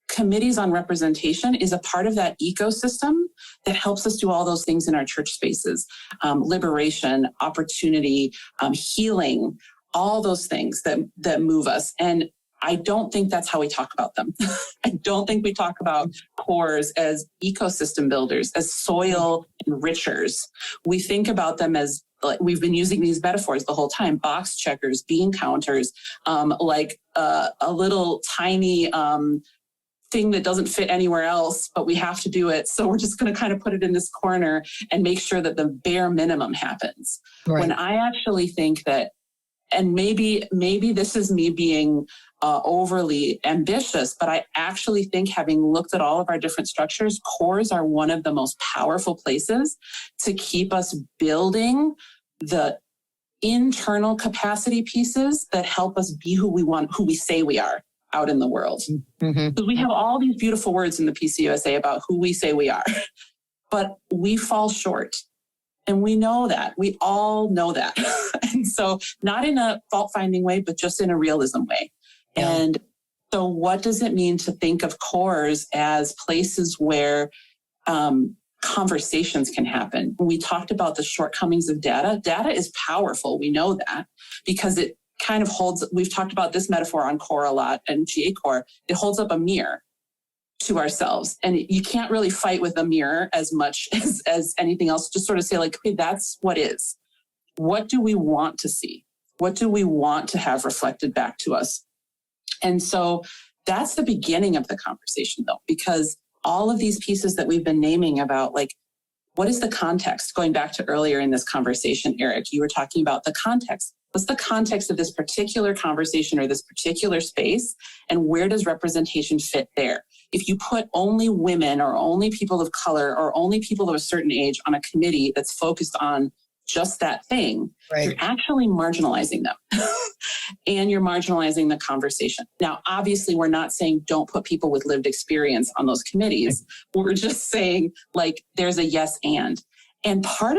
committees on representation is a part of that ecosystem that helps us do all those things in our church spaces. Liberation, opportunity, healing, all those things that move us. And I don't think that's how we talk about them. I don't think we talk about cores as ecosystem builders, as soil enrichers. We think about them as, like, we've been using these metaphors the whole time: box checkers, bean counters, like a little tiny thing that doesn't fit anywhere else, but we have to do it. So we're just going to kind of put it in this corner and make sure that the bare minimum happens. Right. When I actually think that, and maybe this is me being overly ambitious, but I actually think, having looked at all of our different structures, cores are one of the most powerful places to keep us building the internal capacity pieces that help us be who we want, who we say we are out in the world. Mm-hmm. Because we have all these beautiful words in the PCUSA about who we say we are, but we fall short. And we know that. We all know that. And so, not in a fault-finding way, but just in a realism way. Yeah. And so what does it mean to think of cores as places where conversations can happen? We talked about the shortcomings of data. Data is powerful. We know that, because it kind of holds, we've talked about this metaphor on core a lot, and GA core, it holds up a mirror to ourselves. And you can't really fight with a mirror as much as anything else. Just sort of say, like, okay, that's what is. What do we want to see? What do we want to have reflected back to us? And so that's the beginning of the conversation, though, because all of these pieces that we've been naming about, like, what is the context? Going back to earlier in this conversation, Eric, you were talking about the context. What's the context of this particular conversation or this particular space? And where does representation fit there? If you put only women or only people of color or only people of a certain age on a committee that's focused on just that thing, right, you're actually marginalizing them. And you're marginalizing the conversation. Now, obviously, we're not saying don't put people with lived experience on those committees. We're just saying, like, there's a yes and. And part of